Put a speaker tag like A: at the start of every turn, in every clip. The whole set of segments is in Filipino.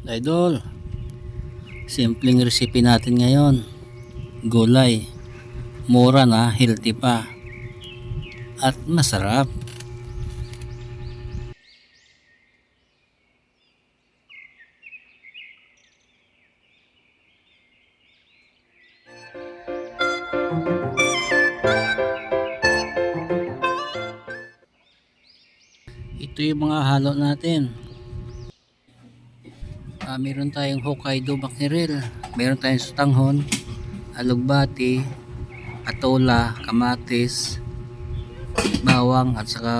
A: Idol, simpleng recipe natin ngayon. Gulay, mura na, healthy pa, at masarap. Ito yung mga halo natin. Meron tayong Hokkaido mackerel, meron tayong sutanghon, alugbati, patola, kamatis, bawang at saka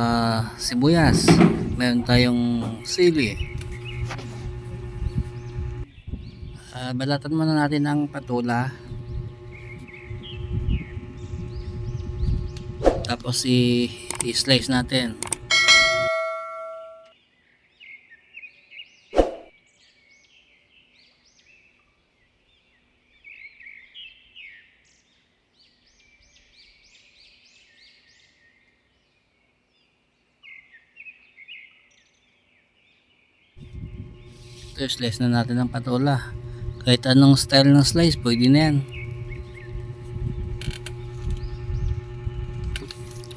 A: sibuyas. Meron tayong sili. Balatan muna natin ang patola, tapos i-slice natin. Ito, slice na natin ang patola. Kahit anong style ng slice, pwede na yan.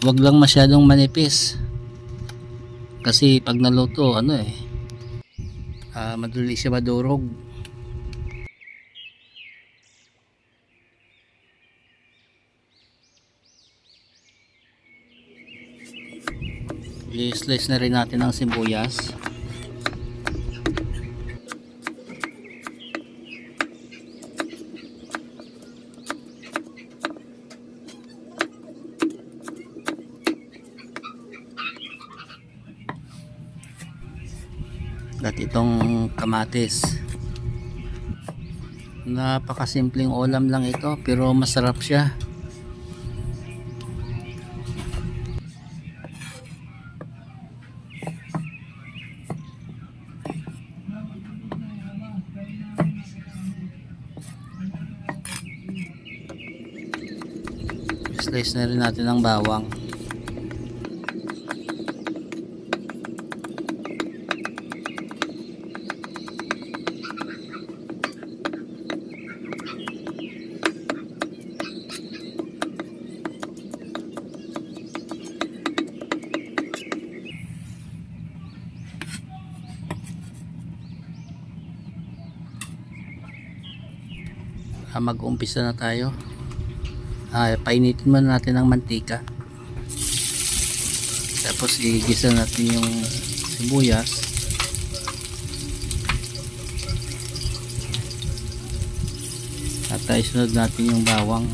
A: Huwag lang masyadong manipis. Kasi pag naluto, madali siya madurog. I-slice na rin natin ang sibuyas. At itong kamatis. Napakasimpleng ulam lang ito, pero masarap siya. Slice na rin natin ang bawang. Mag-umpisa na tayo. Painitin muna natin ang mantika, tapos igisa natin yung sibuyas, at isunod natin yung bawang.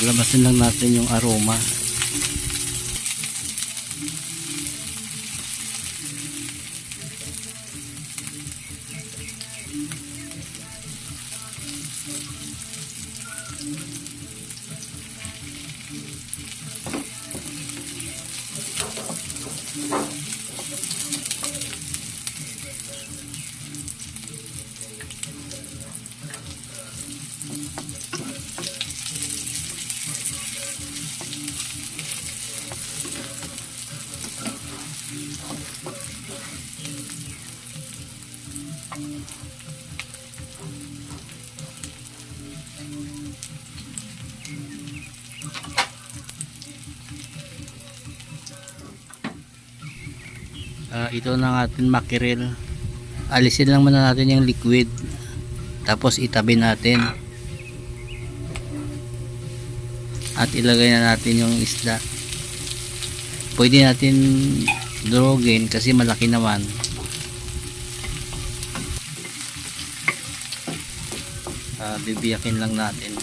A: Alabasin lang natin yung aroma. Ito na ating mackerel. Alisin lang muna natin yung liquid, tapos itabi natin at ilagay na natin yung isda. Pwede natin durugin kasi malaki naman. Bibiyakin lang natin.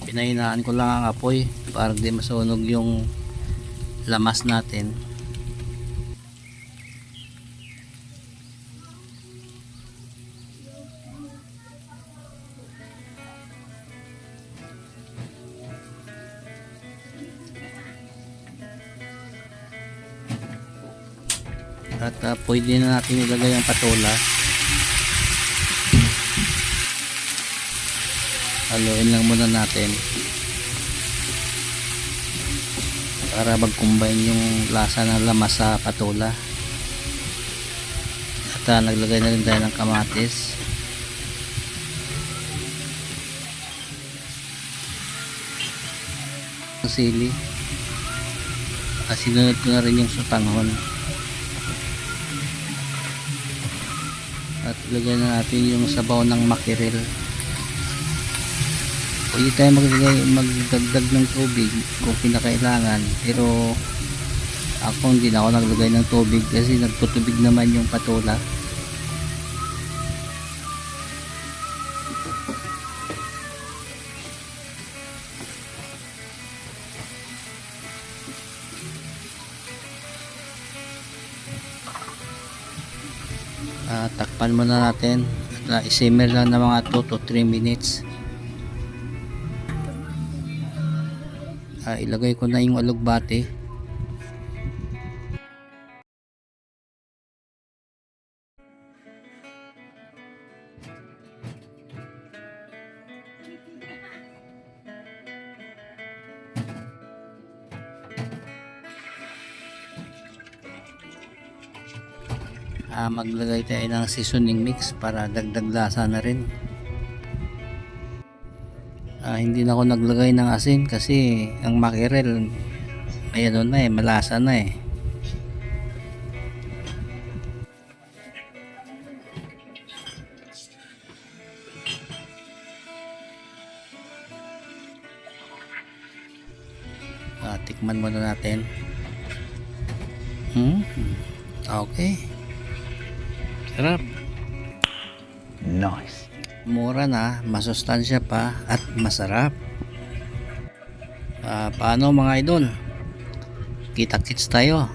A: Pinahinaan ko lang ang apoy para di masunog yung lamas natin. At pwede na natin ilagay ang patola. Haluin lang muna natin para mag-combine yung lasa ng lamas sa patula. At naglagay na rin tayo ng kamatis, ng sili, at sinunod ko na rin yung sutanghon. At lagyan na natin yung sabaw ng makiril. Pwede tayo magdagdag ng tubig kung kinakailangan, pero ako hindi na ako naglagay ng tubig kasi nagtutubig naman yung patula. Takpan muna natin, i-simmer lang ng mga 2 to 3 minutes. Ilagay ko na yung alugbate. Maglagay tayo ng seasoning mix para dagdag lasa na rin. Hindi na ako naglagay ng asin kasi ang makirel ay ano na malasa na eh. Tikman muna natin. Okay, sarap.
B: Nice.
A: Mura na, masustansya pa at masarap. Paano mga idol? Kita-kits tayo.